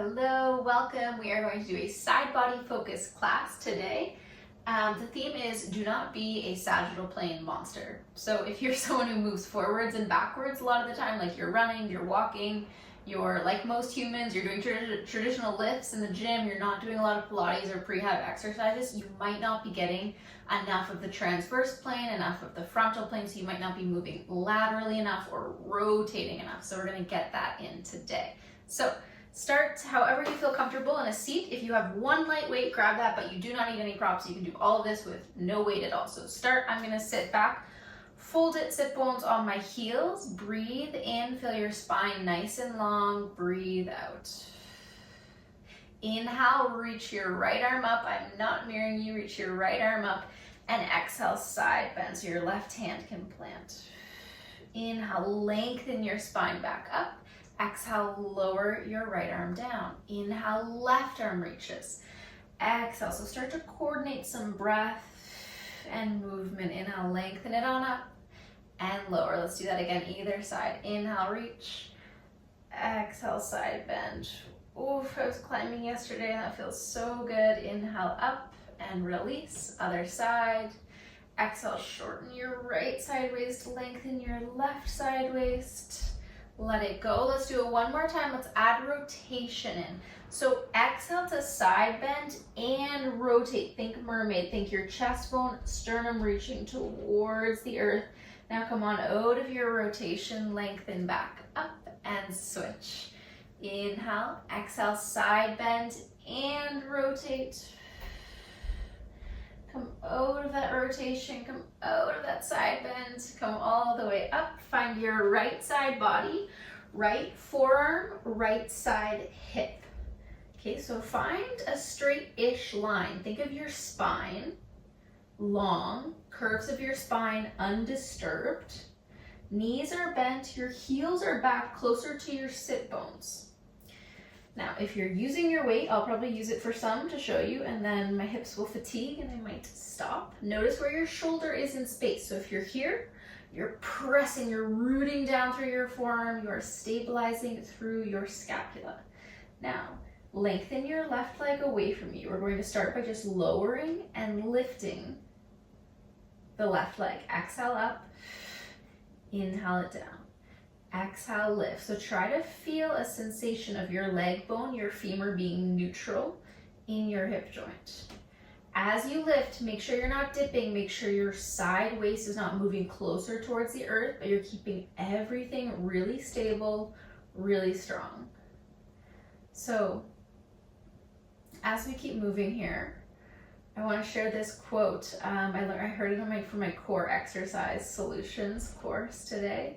Hello, welcome. We are going to do a side body focus class today. The theme is do not be a sagittal plane monster. So if you're someone who moves forwards and backwards a lot of the time, like you're running, you're walking, you're like most humans, you're doing traditional lifts in the gym, you're not doing a lot of Pilates or prehab exercises, you might not be getting enough of the transverse plane, enough of the frontal plane, so you might not be moving laterally enough or rotating enough. So we're going to get that in today. So start however you feel comfortable in a seat. If you have one light weight, grab that, but you do not need any props. You can do all of this with no weight at all. So start, I'm gonna sit back, fold it, sit bones on my heels, breathe in, feel your spine nice and long, breathe out. Inhale, reach your right arm up. I'm not mirroring you, reach your right arm up, and exhale, side bend, so your left hand can plant. Inhale, lengthen your spine back up. Exhale, lower your right arm down. Inhale, left arm reaches. Exhale, so start to coordinate some breath and movement. Inhale, lengthen it on up and lower. Let's do that again, either side. Inhale, reach. Exhale, side bend. Oof, I was climbing yesterday and that feels so good. Inhale, up and release. Other side. Exhale, shorten your right side waist, lengthen your left side waist. Let it go. Let's do it one more time. Let's add rotation in. So exhale to side bend and rotate. Think mermaid. Think your chest bone, sternum reaching towards the earth. Now come on out of your rotation, lengthen back up and switch. Inhale, exhale, side bend and rotate. Come out of that rotation, come out of that side bend, come all the way up. Find your right side body, right forearm, right side hip. Okay, so find a straight-ish line. Think of your spine long, curves of your spine undisturbed. Knees are bent, your heels are back closer to your sit bones. Now, if you're using your weight, I'll probably use it for some to show you, and then my hips will fatigue and I might stop. Notice where your shoulder is in space. So if you're here, you're pressing, you're rooting down through your forearm, you are stabilizing through your scapula. Now, lengthen your left leg away from you. We're going to start by just lowering and lifting the left leg. Exhale up, inhale it down. Exhale, lift. So try to feel a sensation of your leg bone, your femur being neutral in your hip joint. As you lift, make sure you're not dipping, make sure your side waist is not moving closer towards the earth, but you're keeping everything really stable, really strong. So as we keep moving here, I want to share this quote. I heard it from my core exercise solutions course today.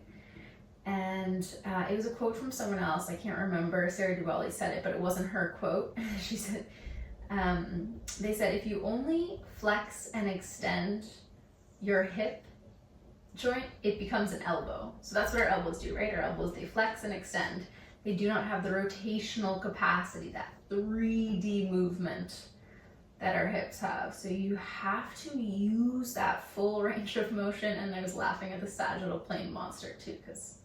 And it was a quote from someone else. I can't remember. Sarah Duvalli said it, but it wasn't her quote. She said, they said, if you only flex and extend your hip joint, it becomes an elbow. So that's what our elbows do, right? Our elbows, they flex and extend. They do not have the rotational capacity, that 3D movement that our hips have. So you have to use that full range of motion. And I was laughing at the sagittal plane monster too, because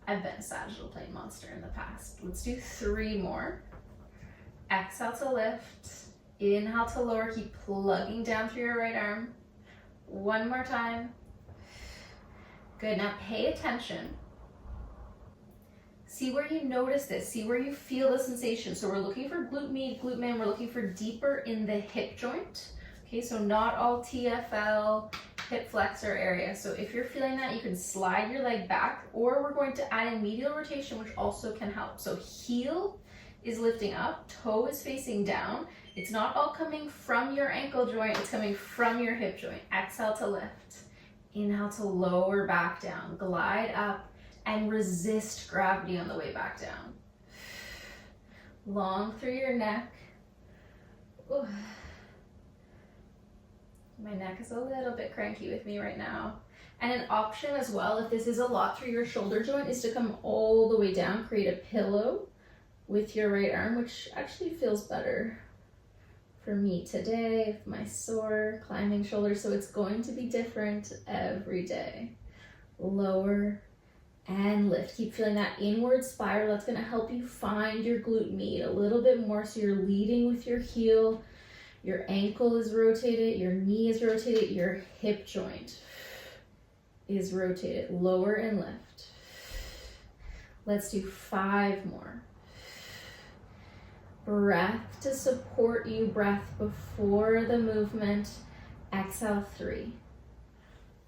I've been a sagittal plane monster in the past. Let's do 3 more. Exhale to lift, inhale to lower, keep plugging down through your right arm. 1 more time. Good, now pay attention. See where you notice this, see where you feel the sensation. So we're looking for glute med, glute min, we're looking for deeper in the hip joint. Okay, so not all TFL, hip flexor area. So if you're feeling that, you can slide your leg back, or we're going to add in medial rotation, which also can help. So heel is lifting up, toe is facing down. It's not all coming from your ankle joint, it's coming from your hip joint. Exhale to lift. Inhale to lower back down. Glide up and resist gravity on the way back down. Long through your neck. Ooh. My neck is a little bit cranky with me right now. And an option as well, if this is a lot through your shoulder joint, is to come all the way down, create a pillow with your right arm, which actually feels better for me today, my sore climbing shoulder. So it's going to be different every day. Lower and lift. Keep feeling that inward spiral. That's gonna help you find your glute med a little bit more, so you're leading with your heel, your ankle is rotated, your knee is rotated, your hip joint is rotated. Lower and lift. Let's do 5 more. Breath to support you, breath before the movement. Exhale, 3.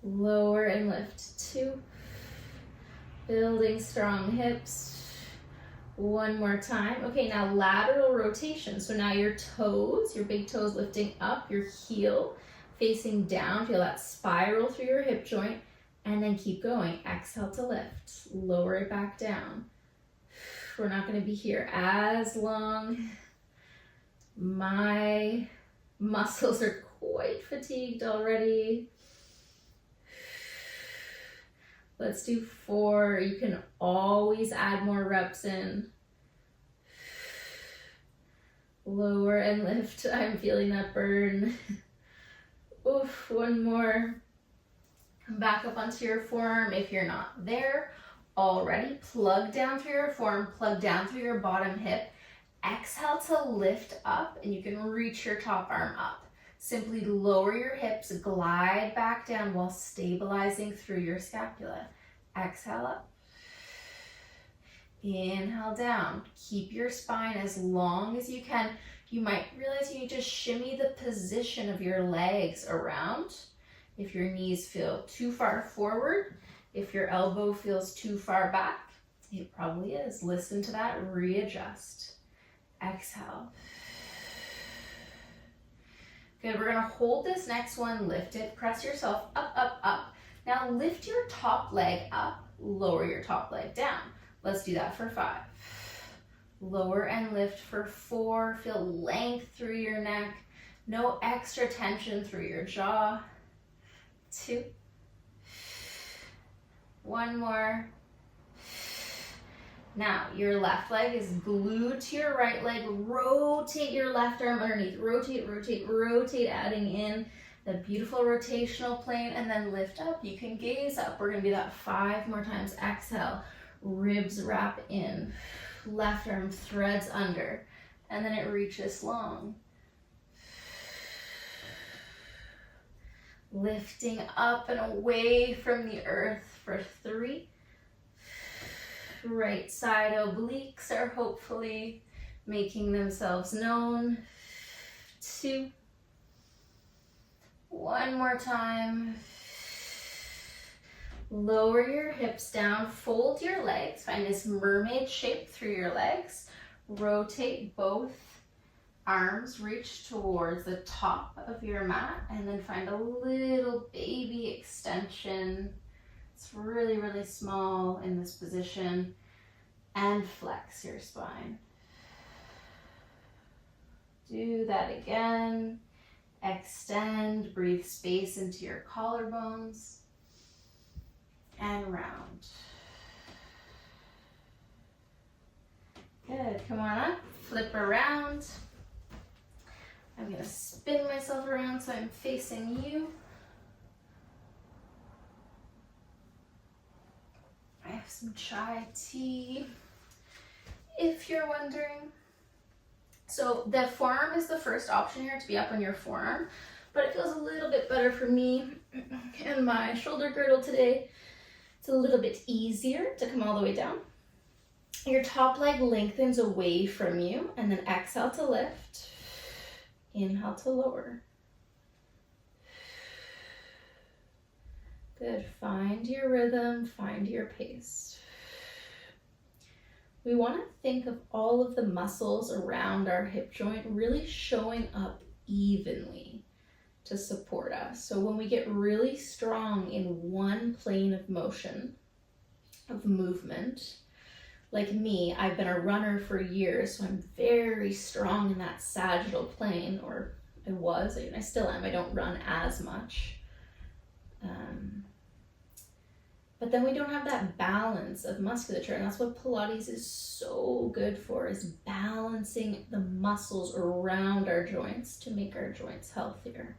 Lower and lift, 2. Building strong hips. 1 more time. Okay, now lateral rotation. So now your toes, your big toes lifting up, your heel facing down. Feel that spiral through your hip joint. And then keep going. Exhale to lift. Lower it back down. We're not going to be here as long. My muscles are quite fatigued already. Let's do 4. You can always add more reps in. Lower and lift. I'm feeling that burn. Oof, 1 more. Come back up onto your forearm. If you're not there already, plug down through your forearm, plug down through your bottom hip. Exhale to lift up, and you can reach your top arm up. Simply lower your hips, glide back down while stabilizing through your scapula. Exhale up. Inhale down. Keep your spine as long as you can. You might realize you need to shimmy the position of your legs around. If your knees feel too far forward, if your elbow feels too far back, it probably is. Listen to that, readjust. Exhale. Good, we're gonna hold this next one, lift it, press yourself up, up, up. Now lift your top leg up, lower your top leg down. Let's do that for 5. Lower and lift for 4. Feel length through your neck. No extra tension through your jaw. 2. 1 more. Now, your left leg is glued to your right leg. Rotate your left arm underneath. Rotate, rotate, rotate, adding in the beautiful rotational plane, and then lift up. You can gaze up. We're gonna do that 5 more times. Exhale, ribs wrap in. Left arm threads under, and then it reaches long. Lifting up and away from the earth for 3. Right side obliques are hopefully making themselves known. 2. 1 more time. Lower your hips down, fold your legs, find this mermaid shape through your legs. Rotate both arms, reach towards the top of your mat, and then find a little baby extension. It's really, really small in this position, and flex your spine. Do that again. Extend, breathe space into your collarbones, and round. Good, come on up, flip around. I'm gonna spin myself around so I'm facing you. I have some chai tea, if you're wondering. So the forearm is the first option here, to be up on your forearm, but it feels a little bit better for me and my shoulder girdle today. It's a little bit easier to come all the way down. Your top leg lengthens away from you, and then exhale to lift. Inhale to lower. Good, find your rhythm, find your pace. We want to think of all of the muscles around our hip joint really showing up evenly to support us. So when we get really strong in one plane of motion, of movement, like me, I've been a runner for years, so I'm very strong in that sagittal plane, or I still am. I don't run as much. But then we don't have that balance of musculature, and that's what Pilates is so good for, is balancing the muscles around our joints to make our joints healthier.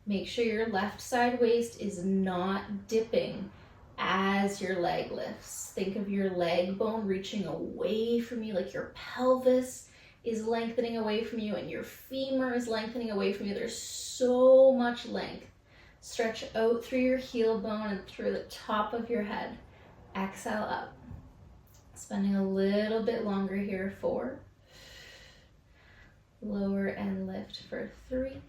Make sure your left side waist is not dipping as your leg lifts. Think of your leg bone reaching away from you, like your pelvis is lengthening away from you and your femur is lengthening away from you. There's so much length. Stretch out through your heel bone and through the top of your head. Exhale up. Spending a little bit longer here. 4. Lower and lift for 3.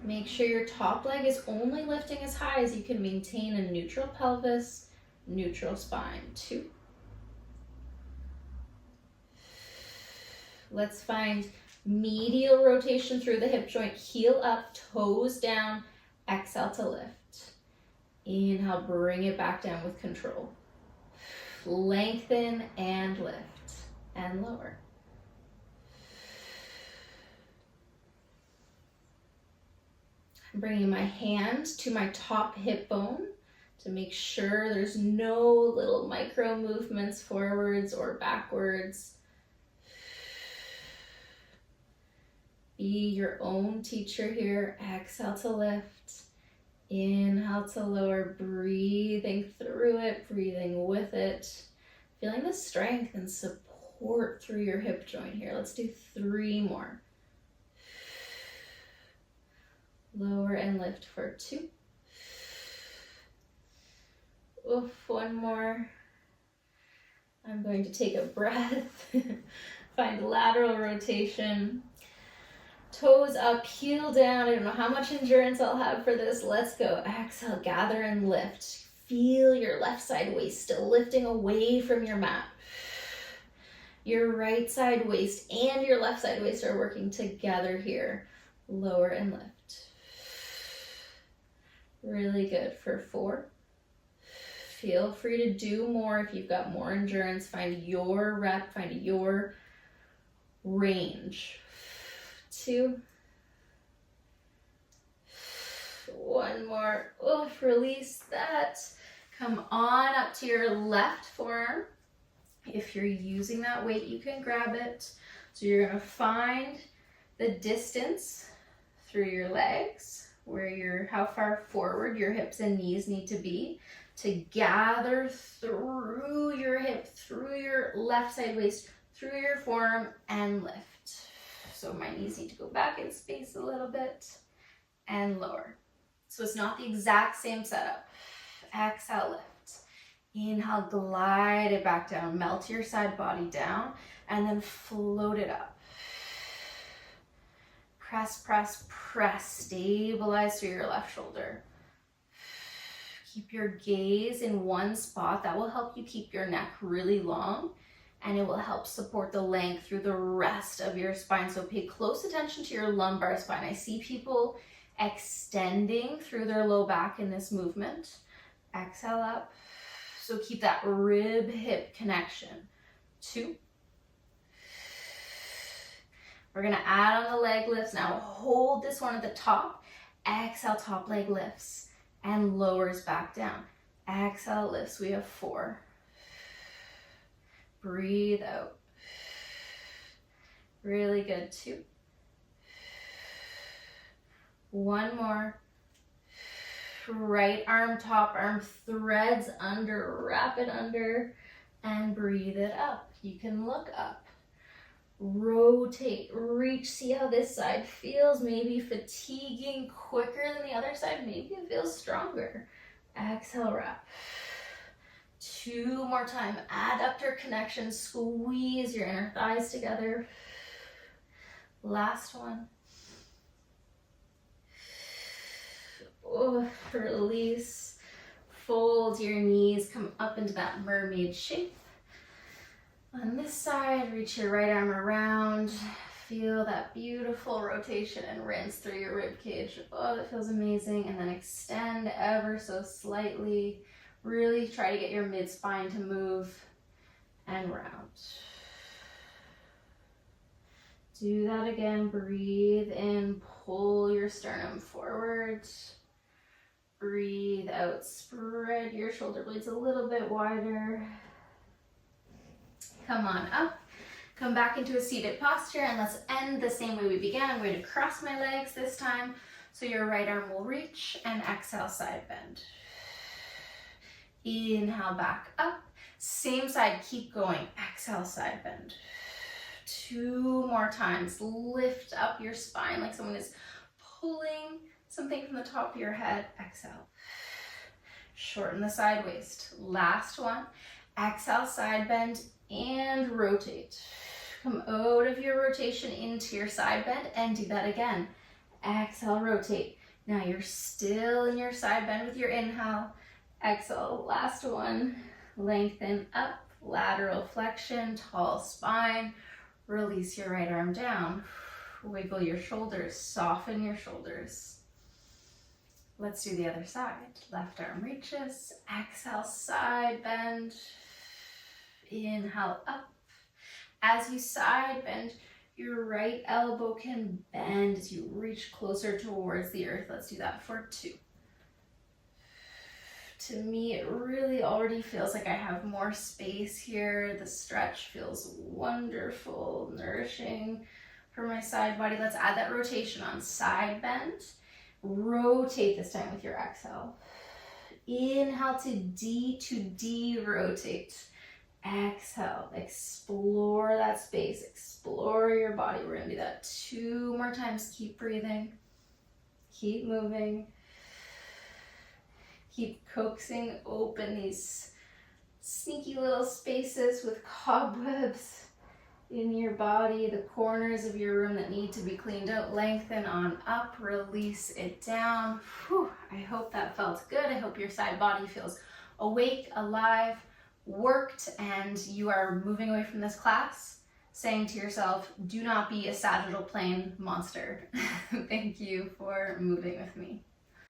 Make sure your top leg is only lifting as high as you can maintain a neutral pelvis, neutral spine. 2. Let's find medial rotation through the hip joint. Heel up, toes down. Exhale to lift. Inhale, bring it back down with control. Lengthen and lift and lower. I'm bringing my hand to my top hip bone to make sure there's no little micro movements forwards or backwards. Be your own teacher here. Exhale to lift. Inhale to lower, breathing through it, breathing with it. Feeling the strength and support through your hip joint here. Let's do 3 more. Lower and lift for 2. Oof, 1 more. I'm going to take a breath. Find lateral rotation. Toes up, heel down. I don't know how much endurance I'll have for this. Let's go. Exhale, gather and lift. Feel your left side waist still lifting away from your mat. Your right side waist and your left side waist are working together here. Lower and lift. Really good for 4. Feel free to do more if you've got more endurance. Find your rep, find your range. 2. 1 more. Oof, release that. Come on up to your left forearm. If you're using that weight, you can grab it. So you're going to find the distance through your legs, how far forward your hips and knees need to be to gather through your hip, through your left side waist, through your forearm and lift. So my knees need to go back in space a little bit and lower. So it's not the exact same setup. Exhale, lift. Inhale, glide it back down. Melt your side body down and then float it up. Press, press, press. Stabilize through your left shoulder. Keep your gaze in one spot. That will help you keep your neck really long, and it will help support the length through the rest of your spine. So pay close attention to your lumbar spine. I see people extending through their low back in this movement. Exhale up. So keep that rib hip connection. 2. We're gonna add on the leg lifts. Now hold this one at the top. Exhale, top leg lifts and lowers back down. Exhale, lifts. We have 4. Breathe out. Really good. 2. 1 more. Right arm, top arm threads under, wrap it under, and breathe it up. You can look up. Rotate, reach, see how this side feels. Maybe fatiguing quicker than the other side. Maybe it feels stronger. Exhale, wrap. 2 more time. Adductor connection. Squeeze your inner thighs together. Last one. Oh, release. Fold your knees. Come up into that mermaid shape. On this side, reach your right arm around. Feel that beautiful rotation and rinse through your rib cage. Oh, that feels amazing. And then extend ever so slightly. Really try to get your mid-spine to move and round. Do that again. Breathe in, pull your sternum forward. Breathe out, spread your shoulder blades a little bit wider. Come on up. Come back into a seated posture, and let's end the same way we began. I'm going to cross my legs this time, so your right arm will reach, and exhale, side bend. Inhale, back up. Same side, keep going. Exhale, side bend. 2 more times. Lift up your spine like someone is pulling something from the top of your head. Exhale. Shorten the side waist. Last one. Exhale, side bend, and rotate. Come out of your rotation into your side bend, and do that again. Exhale, rotate. Now you're still in your side bend with your inhale. Exhale, last one. Lengthen up, lateral flexion, tall spine. Release your right arm down. Wiggle your shoulders, soften your shoulders. Let's do the other side. Left arm reaches. Exhale, side bend. Inhale, up. As you side bend, your right elbow can bend as you reach closer towards the earth. Let's do that for 2. To me, it really already feels like I have more space here. The stretch feels wonderful, nourishing for my side body. Let's add that rotation on. Side bend. Rotate this time with your exhale. Inhale to de-rotate. Exhale, explore that space, explore your body. We're gonna do that 2 more times. Keep breathing, keep moving. Keep coaxing open these sneaky little spaces with cobwebs in your body, the corners of your room that need to be cleaned out. Lengthen on up, release it down. Whew, I hope that felt good. I hope your side body feels awake, alive, worked, and you are moving away from this class saying to yourself, do not be a sagittal plane monster. Thank you for moving with me.